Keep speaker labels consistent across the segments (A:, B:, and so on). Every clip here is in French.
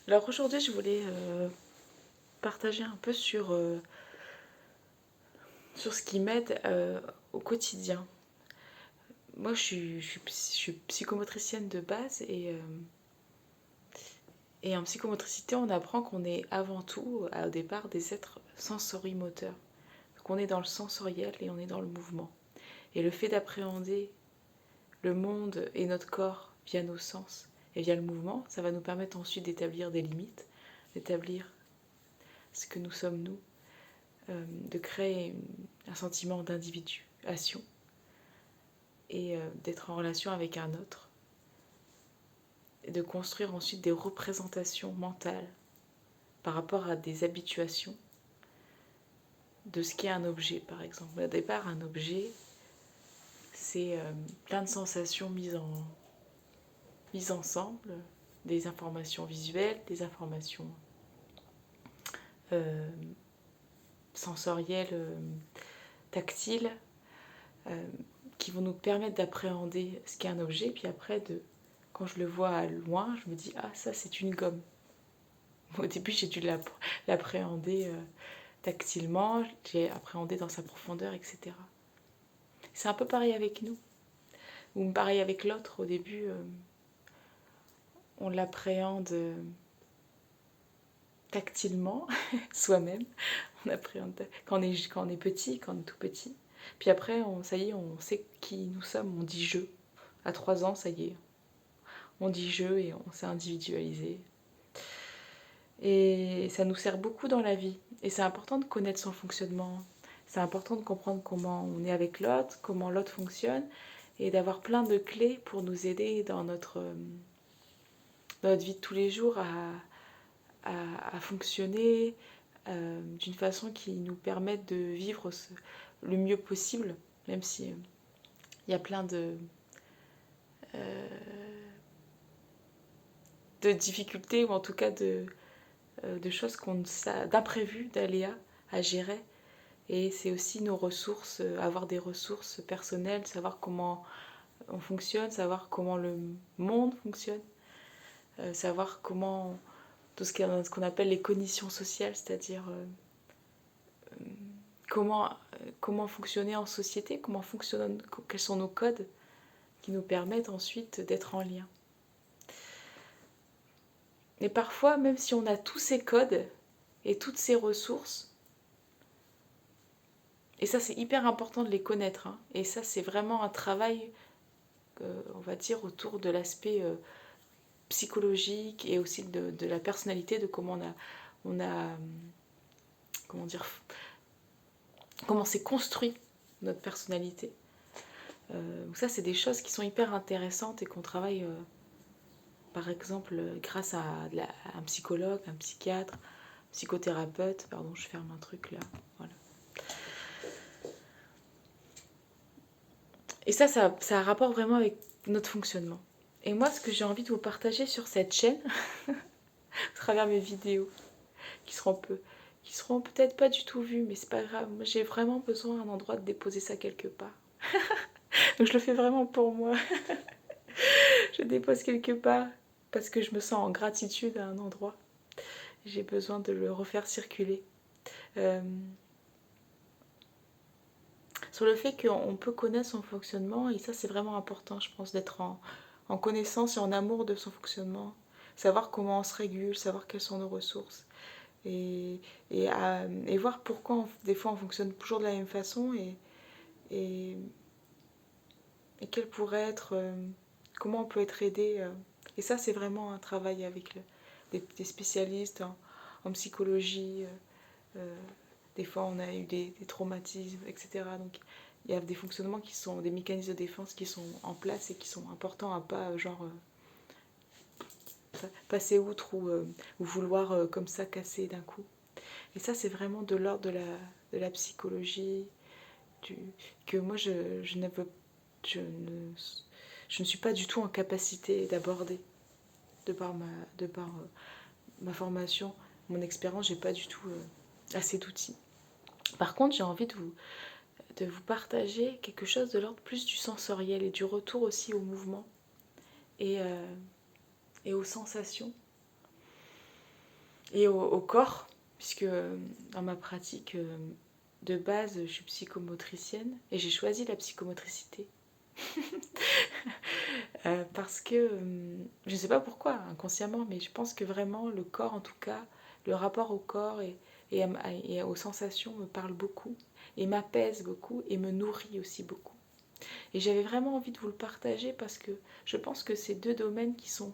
A: Alors aujourd'hui, je voulais partager un peu sur ce qui m'aide au quotidien. Moi, je suis psychomotricienne de base et en psychomotricité, on apprend qu'on est avant tout, au départ, des êtres sensorimoteurs. Donc on est dans le sensoriel et on est dans le mouvement. Et le fait d'appréhender le monde et notre corps via nos sens et via le mouvement, ça va nous permettre ensuite d'établir des limites, d'établir ce que nous sommes nous, de créer un sentiment d'individuation et d'être en relation avec un autre et de construire ensuite des représentations mentales par rapport à des habituations de ce qu'est un objet par exemple. Au départ, un objet, c'est plein de sensations mises ensemble, des informations visuelles, des informations euh, sensorielles, tactiles, euh, qui vont nous permettre d'appréhender ce qu'est un objet, puis après, quand je le vois à loin, je me dis ah ça c'est une gomme. Au début j'ai dû l'appréhender tactilement, j'ai appréhendé dans sa profondeur, etc. C'est un peu pareil avec nous, ou pareil avec l'autre. Au début, on l'appréhende tactilement, soi-même. On appréhende quand on est petit, quand on est tout petit. Puis après, ça y est, on sait qui nous sommes, on dit je. À 3 ans, ça y est, on dit je et on s'est individualisé. Et ça nous sert beaucoup dans la vie. Et c'est important de connaître son fonctionnement. C'est important de comprendre comment on est avec l'autre, comment l'autre fonctionne, et d'avoir plein de clés pour nous aider dans notre vie de tous les jours à fonctionner d'une façon qui nous permette de vivre le mieux possible, même si il y a plein de difficultés ou en tout cas de choses d'imprévus, d'aléas à gérer. Et c'est aussi nos ressources, avoir des ressources personnelles, savoir comment on fonctionne, savoir comment le monde fonctionne, savoir comment tout ce qu'on appelle les cognitions sociales, c'est-à-dire comment, comment fonctionner en société, quels sont nos codes qui nous permettent ensuite d'être en lien. Et parfois, même si on a tous ces codes et toutes ces ressources, et ça c'est hyper important de les connaître, hein, et ça c'est vraiment un travail, on va dire, autour de l'aspect psychologique et aussi de la personnalité, de comment on a comment dire, comment s'est construit notre personnalité. Donc ça, c'est des choses qui sont hyper intéressantes et qu'on travaille, par exemple, grâce à un psychologue, un psychiatre, un psychothérapeute. Pardon, je ferme un truc là. Voilà. Et ça a un rapport vraiment avec notre fonctionnement. Et moi, ce que j'ai envie de vous partager sur cette chaîne, à travers mes vidéos, qui seront qui seront peut-être pas du tout vues, mais c'est pas grave. Moi, j'ai vraiment besoin d'un endroit de déposer ça quelque part. Donc je le fais vraiment pour moi. Je dépose quelque part parce que je me sens en gratitude à un endroit. J'ai besoin de le refaire circuler. Euh, sur le fait qu'on peut connaître son fonctionnement, et ça c'est vraiment important, je pense, d'être en connaissance et en amour de son fonctionnement. Savoir comment on se régule, savoir quelles sont nos ressources. Et voir pourquoi des fois on fonctionne toujours de la même façon et, et quel pourrait être, comment on peut être aidé. Et ça, c'est vraiment un travail avec des spécialistes en psychologie. Euh, des fois, on a eu des traumatismes, etc. Donc, il y a des fonctionnements qui sont, des mécanismes de défense qui sont en place et qui sont importants à pas, genre, passer outre ou vouloir comme ça casser d'un coup. Et ça, c'est vraiment de l'ordre de la psychologie, du, que moi, je, ne, je ne suis pas du tout en capacité d'aborder de par ma formation, mon expérience, j'ai pas du tout assez d'outils. Par contre, j'ai envie de vous partager quelque chose de l'ordre plus du sensoriel et du retour aussi au mouvement et, euh, et aux sensations. et au corps, puisque dans ma pratique de base, je suis psychomotricienne et j'ai choisi la psychomotricité. Parce que, je ne sais pas pourquoi, inconsciemment, mais je pense que vraiment le corps, en tout cas, le rapport au corps et aux sensations me parle beaucoup, et m'apaise beaucoup, et me nourrit aussi beaucoup. Et j'avais vraiment envie de vous le partager parce que je pense que c'est deux domaines qui sont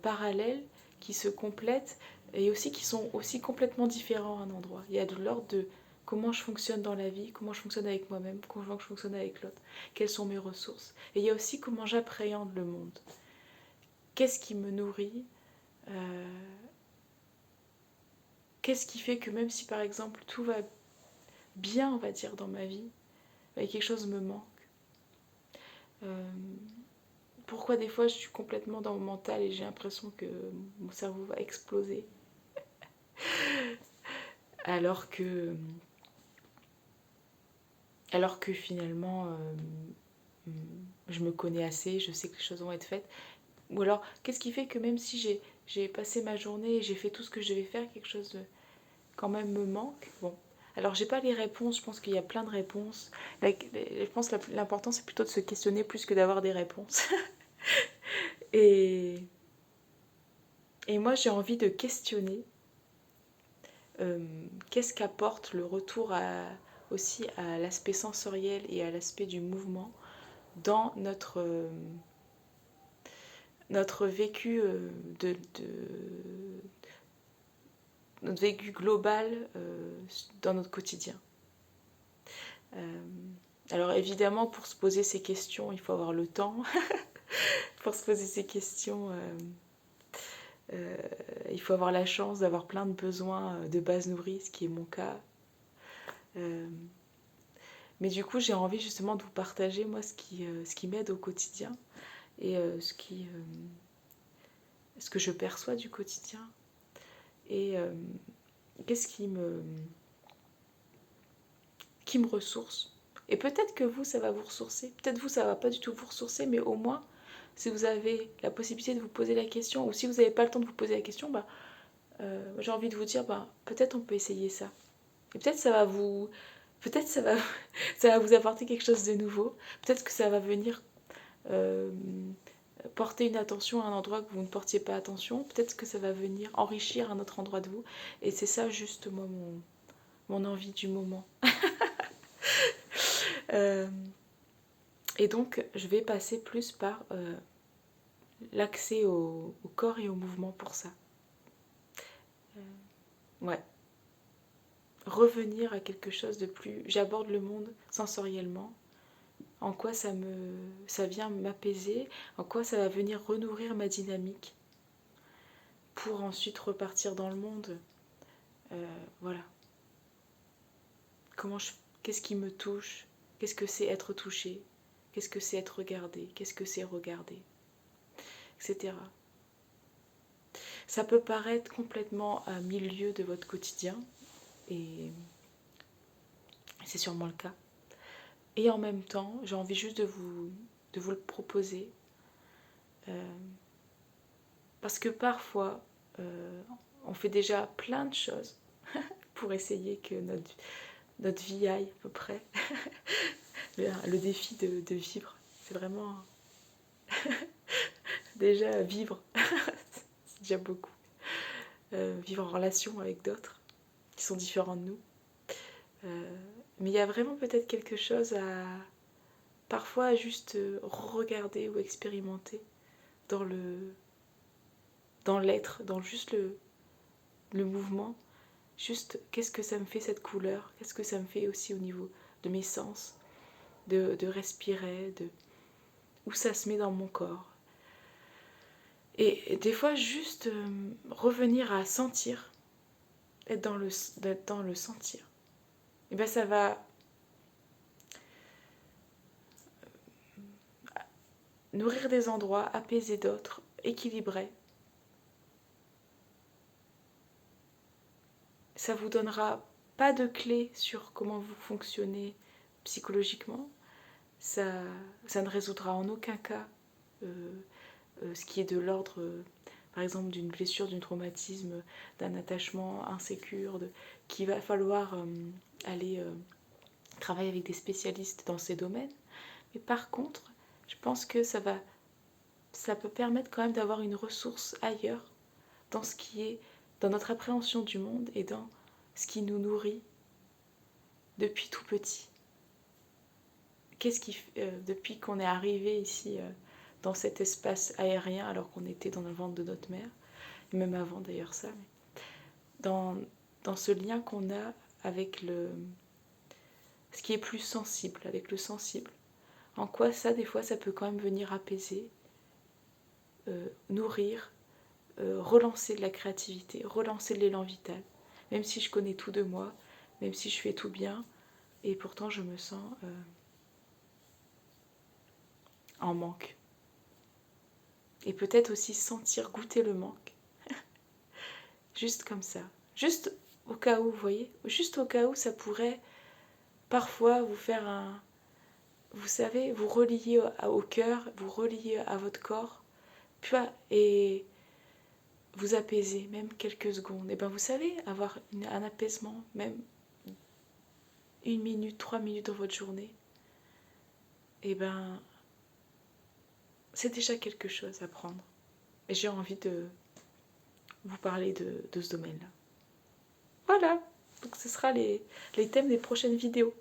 A: parallèles, qui se complètent, et aussi qui sont aussi complètement différents à un endroit. Il y a de l'ordre de comment je fonctionne dans la vie, comment je fonctionne avec moi-même, comment je fonctionne avec l'autre, quelles sont mes ressources. Et il y a aussi comment j'appréhende le monde. Qu'est-ce qui me nourrit Qu'est-ce qui fait que même si par exemple tout va bien, on va dire, dans ma vie, quelque chose me manque. Pourquoi des fois je suis complètement dans mon mental et j'ai l'impression que mon cerveau va exploser alors que finalement je me connais assez, je sais que les choses vont être faites. Ou alors, qu'est-ce qui fait que même si j'ai passé ma journée et j'ai fait tout ce que je devais faire, quelque chose quand même me manque. Bon, alors j'ai pas les réponses, je pense qu'il y a plein de réponses. Je pense que l'important c'est plutôt de se questionner plus que d'avoir des réponses. et, et moi j'ai envie de questionner qu'est-ce qu'apporte le retour aussi à l'aspect sensoriel et à l'aspect du mouvement dans notre vécu notre vécu global dans notre quotidien. Alors évidemment, pour se poser ces questions, il faut avoir le temps. Pour se poser ces questions, il faut avoir la chance d'avoir plein de besoins de base nourris, ce qui est mon cas. Mais du coup, j'ai envie justement de vous partager, moi, ce qui m'aide au quotidien et ce que je perçois du quotidien. Et qu'est-ce qui me ressource. Et peut-être que vous, ça va vous ressourcer. Peut-être vous, ça va pas du tout vous ressourcer, mais au moins, si vous avez la possibilité de vous poser la question, ou si vous n'avez pas le temps de vous poser la question, j'ai envie de vous dire, peut-être on peut essayer ça. Et peut-être ça va vous... Peut-être ça va, ça va vous apporter quelque chose de nouveau. Peut-être que ça va venir porter une attention à un endroit que vous ne portiez pas attention. Peut-être que ça va venir enrichir un autre endroit de vous. Et c'est ça juste, moi, mon envie du moment. Et donc, je vais passer plus par l'accès au corps et au mouvement pour ça. Ouais. Revenir à quelque chose de plus... J'aborde le monde sensoriellement. En quoi ça vient m'apaiser, en quoi ça va venir renourrir ma dynamique pour ensuite repartir dans le monde. Voilà. Qu'est-ce qui me touche? Qu'est-ce que c'est être touché? Qu'est-ce que c'est être regardé? Qu'est-ce que c'est regarder? Etc. Ça peut paraître complètement à milieu de votre quotidien, et c'est sûrement le cas. Et en même temps, j'ai envie juste de vous le proposer. Parce que parfois, on fait déjà plein de choses pour essayer que notre vie aille à peu près. Le défi de vivre, c'est vraiment déjà vivre. C'est déjà beaucoup. Vivre en relation avec d'autres qui sont différents de nous. Mais il y a vraiment peut-être quelque chose à parfois juste regarder ou expérimenter dans l'être, dans juste le mouvement. Juste, qu'est-ce que ça me fait cette couleur? Qu'est-ce que ça me fait aussi au niveau de mes sens? De respirer, où ça se met dans mon corps. Et des fois, juste revenir à sentir, être dans le sentir. Et bien ça va nourrir des endroits, apaiser d'autres, équilibrer. Ça vous donnera pas de clé sur comment vous fonctionnez psychologiquement. Ça ne résoudra en aucun cas ce qui est de l'ordre par exemple d'une blessure, d'un traumatisme, d'un attachement insécure, qu'il va falloir aller travailler avec des spécialistes dans ces domaines. Mais par contre, je pense que ça peut permettre quand même d'avoir une ressource ailleurs dans ce qui est, dans notre appréhension du monde et dans ce qui nous nourrit depuis tout petit. Depuis qu'on est arrivé ici dans cet espace aérien alors qu'on était dans le ventre de notre mère, et même avant d'ailleurs ça, mais dans ce lien qu'on a avec ce qui est plus sensible, avec le sensible, en quoi ça, des fois, ça peut quand même venir apaiser, nourrir, relancer de la créativité, relancer de l'élan vital, même si je connais tout de moi, même si je fais tout bien, et pourtant je me sens en manque. Et peut-être aussi sentir, goûter le manque, juste comme ça, juste au cas où, vous voyez, juste au cas où ça pourrait parfois vous faire vous savez, vous relier au cœur, vous relier à votre corps, et vous apaiser, même quelques secondes. Et bien vous savez, avoir un apaisement, même 1 minute, 3 minutes dans votre journée, et ben c'est déjà quelque chose à prendre. Et j'ai envie de vous parler de ce domaine-là. Voilà, donc ce sera les thèmes des prochaines vidéos.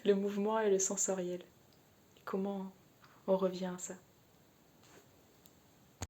A: Le mouvement et le sensoriel. Et comment on revient à ça.